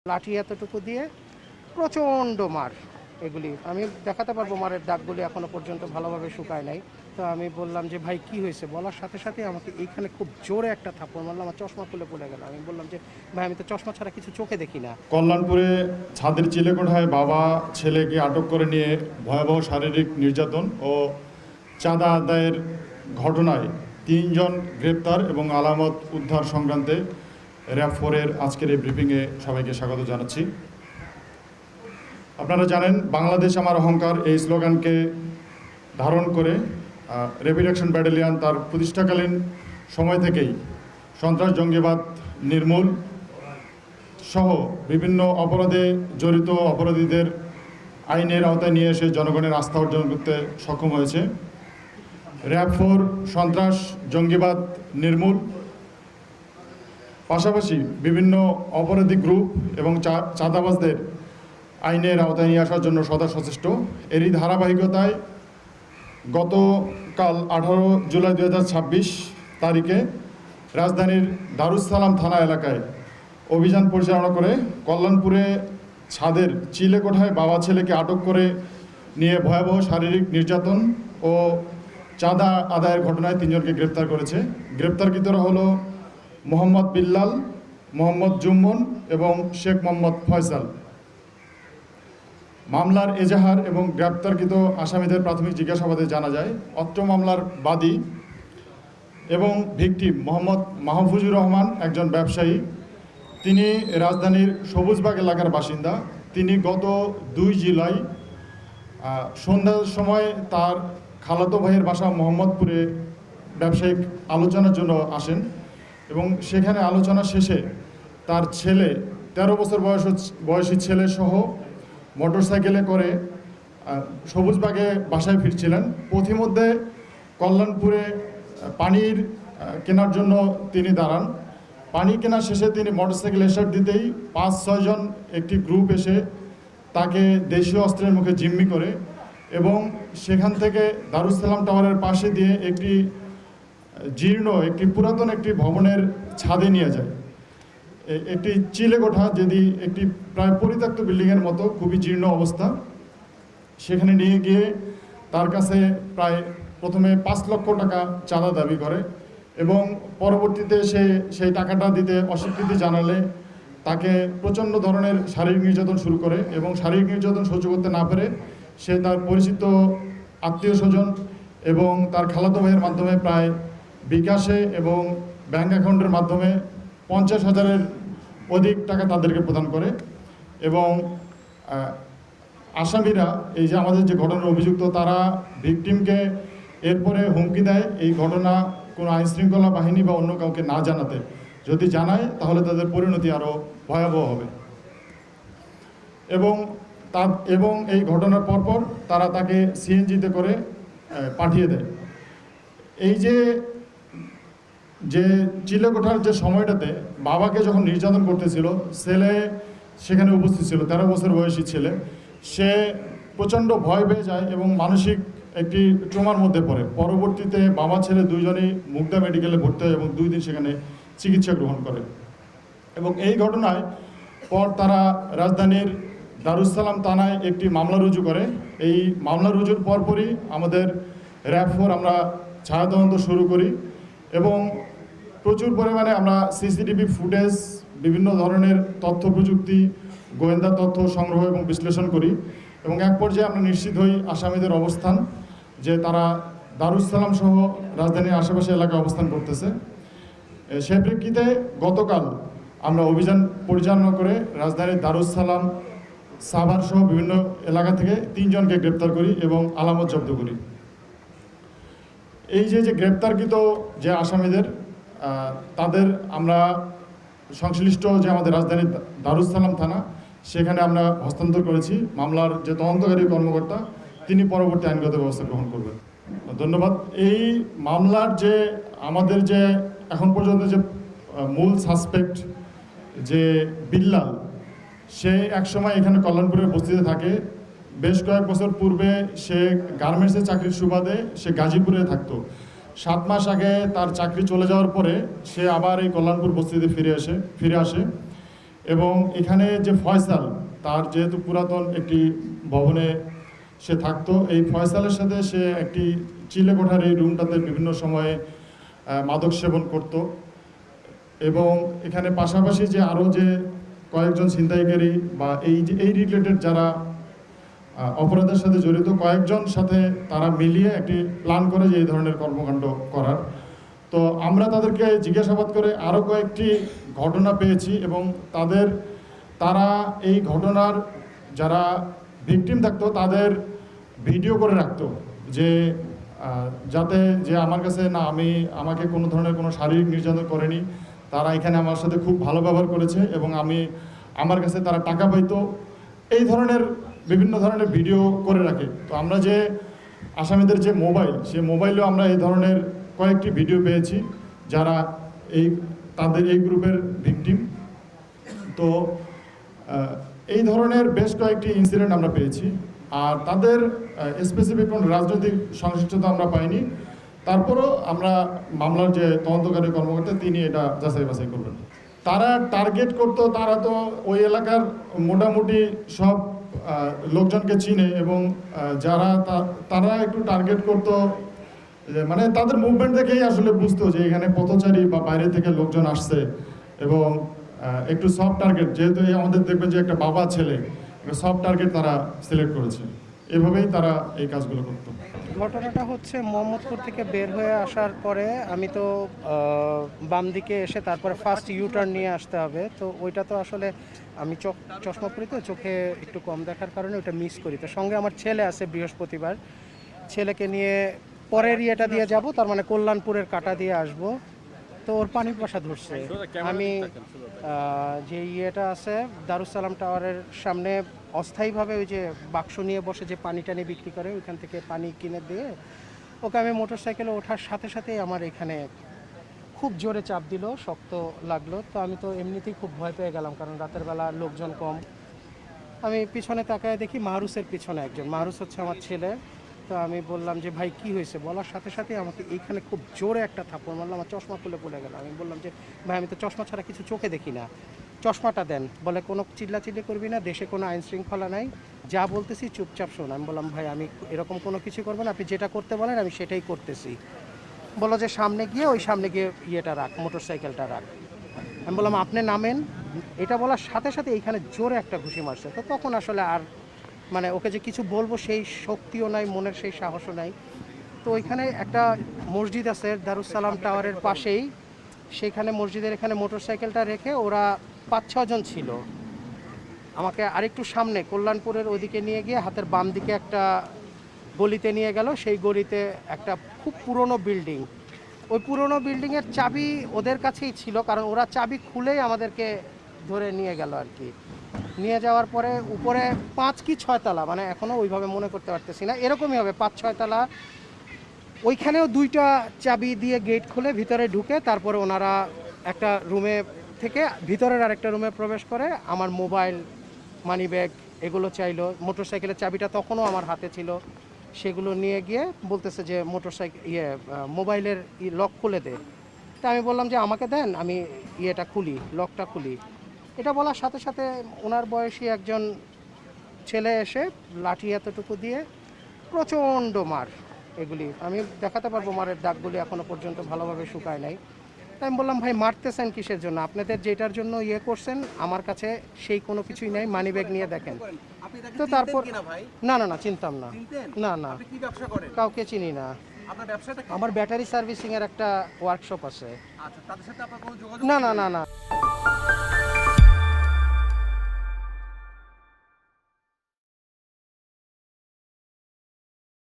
লাঠি এতটুকু দিয়ে প্রচণ্ড মার। এগুলি আমি দেখাতে পারবো, মারের দাগগুলি এখনো পর্যন্ত ভালোভাবে শুকায় নাই। তো আমি বললাম যে ভাই কি হয়েছে, বলার সাথে সাথে আমাকে এইখানে খুব জোরে একটা থাপ্পড় মারলাম, আমার চশমা খুলে পড়ে গেল। আমি বললাম যে ভাই আমি তো চশমা ছাড়া কিছু চোখে দেখি না। কল্যাণপুরে ছাদের চিলেকোঠায় বাবা ছেলেকে আটক করে নিয়ে ভয়াবহ শারীরিক নির্যাতন ও চাঁদা আদায়ের ঘটনায় 3 জন গ্রেপ্তার এবং আলামত উদ্ধার সংক্রান্তে র্যাব 4-এর আজকের এই ব্রিফিংয়ে সবাইকে স্বাগত জানাচ্ছি। আপনারা জানেন, বাংলাদেশ আমার অহংকার এই স্লোগানকে ধারণ করে র্যাপিড অ্যাকশন ব্যাটালিয়ন তার প্রতিষ্ঠাকালীন সময় থেকেই সন্ত্রাস জঙ্গিবাদ নির্মূল সহ বিভিন্ন অপরাধে জড়িত অপরাধীদের আইনের আওতায় নিয়ে এসে জনগণের আস্থা অর্জন করতে সক্ষম হয়েছে। র্যাব 4 সন্ত্রাস জঙ্গিবাদ নির্মূল পাশাপাশি বিভিন্ন অপরাধী গ্রুপ এবং চাঁদাবাজদের আইনের আওতায় নিয়ে আসার জন্য সদা সচেষ্ট। এরই ধারাবাহিকতায় গতকাল 18 জুলাই 2026 তারিখে রাজধানীর দারুস সালাম থানা এলাকায় অভিযান পরিচালনা করে কল্যাণপুরে ছাদের চিলেকোঠায় বাবা ছেলেকে আটক করে নিয়ে ভয়াবহ শারীরিক নির্যাতন ও চাঁদা আদায়ের ঘটনায় 3 জনকে গ্রেপ্তার করেছে। গ্রেপ্তারকৃতরা হলো মোহাম্মদ বিল্লাল, মোহাম্মদ জুম্মন এবং শেখ মোহাম্মদ ফয়সাল। মামলার এজাহার এবং গ্রেপ্তারকৃত আসামিদের প্রাথমিক জিজ্ঞাসাবাদে জানা যায় অত্র মামলার বাদী এবং ভিকটিম মোহাম্মদ মাহফুজুর রহমান একজন ব্যবসায়ী। তিনি রাজধানীর সবুজবাগ এলাকার বাসিন্দা। তিনি গত 2 জুলাই সন্ধ্যার সময় তার খালাতো ভাইয়ের বাসা মোহাম্মদপুরে ব্যবসায়িক আলোচনার জন্য আসেন এবং সেখানে আলোচনা শেষে তার ছেলে 13 বছর বয়সী ছেলে সহ মোটরসাইকেলে করে সবুজবাগে বাসায় ফিরছিলেন। পথিমধ্যে কল্যাণপুরে পানির কেনার জন্য তিনি দাঁড়ান। পানি কেনা শেষে তিনি মোটরসাইকেল স্টার্ট দিতেই 5-6 জন একটি গ্রুপ এসে তাকে দেশীয় অস্ত্রের মুখে জিম্মি করে এবং সেখান থেকে দারুস সালাম টাওয়ারের পাশে দিয়ে একটি জীর্ণ পুরাতন একটি ভবনের ছাদে নিয়ে যায়। একটি চিলেকোঠা, যেটি একটি প্রায় পরিত্যক্ত বিল্ডিংয়ের মতো, খুবই জীর্ণ অবস্থা। সেখানে নিয়ে গিয়ে তার কাছে প্রায় প্রথমে 5 লক্ষ টাকা চাঁদা দাবি করে এবং পরবর্তীতে সে সেই টাকাটা দিতে অস্বীকৃতি জানালে তাকে প্রচণ্ড ধরনের শারীরিক নির্যাতন শুরু করে এবং শারীরিক নির্যাতন সহ্য করতে না পেরে সে তার পরিচিত আত্মীয় স্বজন এবং তার খালাতো ভাইয়ের মাধ্যমে প্রায় বিকাশে এবং ব্যাংক অ্যাকাউন্টের মাধ্যমে 50,000-এর অধিক টাকা তাদেরকে প্রদান করে এবং আসামিরা, এই যে আমাদের যে ঘটনার অভিযুক্ত, তারা ভিকটিমকে এরপরে হুমকি দেয় এই ঘটনা কোনো আইনশৃঙ্খলা বাহিনী বা অন্য কাউকে না জানাতে। যদি জানায় তাহলে তাদের পরিণতি আরও ভয়াবহ হবে এবং এই ঘটনার পরপর তারা তাকে সিএনজিতে করে পাঠিয়ে দেয়। এই যে চিলেকোঠার যে সময়টাতে বাবাকে যখন নির্যাতন করতেছিল, ছেলে সেখানে উপস্থিত ছিল, 13 বছর বয়সী ছেলে। সে প্রচণ্ড ভয় পেয়ে যায় এবং মানসিক একটি ট্রমার মধ্যে পড়ে। পরবর্তীতে বাবা ছেলে 2 জনই মুগদা মেডিকেলে ভর্তি হয় এবং 2 দিন সেখানে চিকিৎসা গ্রহণ করে এবং এই ঘটনায় পর তারা রাজধানীর দারুস সালাম থানায় একটি মামলা রুজু করে। এই মামলা রুজুর পরপরই আমাদের র্যাব 4 আমরা ছায়া তদন্ত শুরু করি এবং প্রচুর পরিমাণে আমরা সিসিটিভি ফুটেজ, বিভিন্ন ধরনের তথ্য প্রযুক্তি, গোয়েন্দা তথ্য সংগ্রহ এবং বিশ্লেষণ করি এবং এক পর্যায়ে আমরা নিশ্চিত হই আসামিদের অবস্থান, যে তারা দারুস সালাম সহ রাজধানীর আশেপাশে এলাকায় অবস্থান করতেছে। সে প্রেক্ষিতে গতকাল আমরা অভিযান পরিচালনা করে রাজধানীর দারুস সালাম, সাভার সহ বিভিন্ন এলাকা থেকে 3 জনকে গ্রেপ্তার করি এবং আলামত জব্দ করি। এই যে গ্রেপ্তারকৃত যে আসামিদের, তাদের আমরা সংশ্লিষ্ট যে আমাদের রাজধানীর দারুস সালাম থানা, সেখানে আমরা হস্তান্তর করেছি। মামলার যে তদন্তকারী কর্মকর্তা, তিনি পরবর্তী আইনগত ব্যবস্থা গ্রহণ করবেন। ধন্যবাদ। এই মামলার যে আমাদের যে এখন পর্যন্ত যে মূল সাসপেক্ট যে বিল্লাল, সে একসময় এখানে কল্যাণপুরে বস্তিতে থাকে। বেশ কয়েক বছর পূর্বে সে গার্মেন্টসে চাকরির সুবাদে সে গাজীপুরে থাকতো। 7 মাস আগে তার চাকরি চলে যাওয়ার পরে সে আবার এই কল্যাণপুর বস্তিতে ফিরে আসে। এবং এখানে যে ফয়সাল, তার যেহেতু পুরাতন একটি ভবনে সে থাকতো, এই ফয়সালের সাথে সে একটি চিলেকোঠার এই রুমটাতে বিভিন্ন সময়ে মাদক সেবন করত। এবং এখানে পাশাপাশি যে আরও যে কয়েকজন ছিনতাইকারী বা এই রিলেটেড যারা অপরাধের সাথে জড়িত কয়েকজন সাথে তারা মিলিয়ে একটি প্ল্যান করে যে এই ধরনের কর্মকাণ্ড করার। তো আমরা তাদেরকে জিজ্ঞাসাবাদ করে আরও কয়েকটি ঘটনা পেয়েছি এবং তারা এই ঘটনার যারা ভিকটিম থাকতো তাদের ভিডিও করে রাখতো, যে যাতে যে আমার কাছে না আমাকে কোনো ধরনের কোনো শারীরিক নির্যাতন করেনি, তারা এখানে আমার সাথে খুব ভালো ব্যবহার করেছে এবং আমার কাছে তারা টাকা পাইতো, এই ধরনের বিভিন্ন ধরনের ভিডিও করে রাখে। তো আমরা যে আসামিদের যে মোবাইল, সে মোবাইলেও আমরা এই ধরনের কয়েকটি ভিডিও পেয়েছি যারা তাদের এই গ্রুপের ভিকটিম। তো এই ধরনের বেশ কয়েকটি ইনসিডেন্ট আমরা পেয়েছি। আর তাদের স্পেসিফিক কোনো রাজনৈতিক সংশ্লিষ্টতা আমরা পাইনি। তারপরও আমরা মামলার যে তদন্তকারী কর্মকর্তা তিনি এটা যাচাই বাছাই করবেন। তারা টার্গেট করতো, তারা তো ওই এলাকার মোটামুটি সব লোকজনকে চিনে এবং তারা একটু টার্গেট করতো, মানে তাদের মুভমেন্ট দেখেই আসলে বুঝতো যে এখানে পথচারী বা বাইরে থেকে লোকজন আসছে এবং একটু সফট টার্গেট, যেহেতু আমাদের দেখবেন যে একটা বাবা ছেলে, সফট টার্গেট তারা সিলেক্ট করেছে, এভাবেই তারা এই কাজগুলো করতো। ঘটনাটা হচ্ছে মোহাম্মদপুর থেকে বের হয়ে আসার পরে আমি তো বাম দিকে এসে তারপরে ফার্স্ট ইউটার্ন নিয়ে আসতে হবে। তো ওইটা তো আসলে আমি চশমা পরি, তো চোখে একটু কম দেখার কারণে ওইটা মিস করি। তো সঙ্গে আমার ছেলে আছে, বৃহস্পতিবার ছেলেকে নিয়ে পরের ইয়েটা দিয়ে যাব, তার মানে কল্যাণপুরের কাটা দিয়ে আসব। তো ওর পানি পাশা ধরছে। আমি যে ইয়েটা আছে দারুসালাম টাওয়ারের সামনে অস্থায়ীভাবে ওই যে বাক্স নিয়ে বসে যে পানি টানি বিক্রি করে, ওইখান থেকে পানি কিনে দিয়ে ওকে আমি মোটরসাইকেলে ওঠার সাথে সাথেই আমার এখানে খুব জোরে চাপ দিল, শক্ত লাগলো। তো আমি তো এমনিতেই খুব ভয় পেয়ে গেলাম, কারণ রাতের বেলা লোকজন কম। আমি পিছনে তাকায় দেখি মাহরুসের পিছনে একজন, মাহরুস হচ্ছে আমার ছেলে। তো আমি বললাম যে ভাই কি হয়েছে, বলার সাথে সাথে আমাকে এইখানে খুব জোরে একটা থাপ্পড় মারলো, আমার চশমা খুলে পড়ে গেল। আমি বললাম যে ভাই আমি তো চশমা ছাড়া কিছু চোখে দেখি না, চশমাটা দেন। বলে কোনো চিল্লাচিল্লি করবি না, দেশে কোনো আইন শৃঙ্খলা নাই, যা বলতেছি চুপচাপ শোন। আমি বললাম ভাই আমি এরকম কোনো কিছু করবো না, আপনি যেটা করতে বলেন আমি সেটাই করতেছি। বলো যে সামনে গিয়ে ইয়েটা রাখ, মোটরসাইকেলটা রাখ। আমি বললাম আপনি নামেন। এটা বলার সাথে সাথে এইখানে জোরে একটা ঘুষি মারছে। তো তখন আসলে আর মানে ওকে যে কিছু বলবো সেই শক্তিও নাই, মনের সেই সাহসও নাই। তো ওইখানে একটা মসজিদ আছে দারুসালাম টাওয়ারের পাশেই, সেইখানে মসজিদের এখানে মোটরসাইকেলটা রেখে ওরা 5-6 জন ছিল। আমাকে আরেকটু সামনে কল্যাণপুরের ওইদিকে নিয়ে গিয়ে হাতের বাম দিকে একটা গলিতে নিয়ে গেল। সেই গলিতে একটা খুব পুরনো বিল্ডিং, ওই পুরনো বিল্ডিংয়ের চাবি ওদের কাছেই ছিল, কারণ ওরা চাবি খুলেই আমাদেরকে ধরে নিয়ে গেল আর কি। নিয়ে যাওয়ার পরে উপরে 5 কি 6 তলা, মানে এখনও ওইভাবে মনে করতে পারতেছি না, এরকমই হবে 5-6 তলা। ওইখানেও 2টা চাবি দিয়ে গেট খুলে ভিতরে ঢুকে তারপরে ওনারা একটা রুমে থেকে ভিতরের আরেকটা রুমে প্রবেশ করে আমার মোবাইল, মানি ব্যাগ এগুলো চাইলো। মোটরসাইকেলের চাবিটা তখনও আমার হাতে ছিল, সেগুলো নিয়ে গিয়ে বলতেছে যে মোবাইলের লক খুলে দে। তা আমি বললাম যে আমাকে দেন, আমি ইয়েটা খুলি, লকটা খুলি। এটা বলার সাথে সাথে ওনার বয়সী একজন ছেলে এসে লাঠি এতটুকু দিয়ে প্রচণ্ড মার, এগুলি আমি দেখাতে পারবো, মারের দাগগুলি এখনো পর্যন্ত ভালোভাবে শুকায় নাই। তাই আমি বললাম ভাই মারতেছেন কিসের জন্য, আপনাদের যেটার জন্য ইয়ে করছেন আমার কাছে সেই কোনো কিছুই নাই, মানি ব্যাগ নিয়ে দেখেন। তো তারপর না না না চিনতাম না, না না কাউকে চিনি না। আমার ব্যাটারি সার্ভিসিং এর একটা ওয়ার্কশপ আছে। না না না না।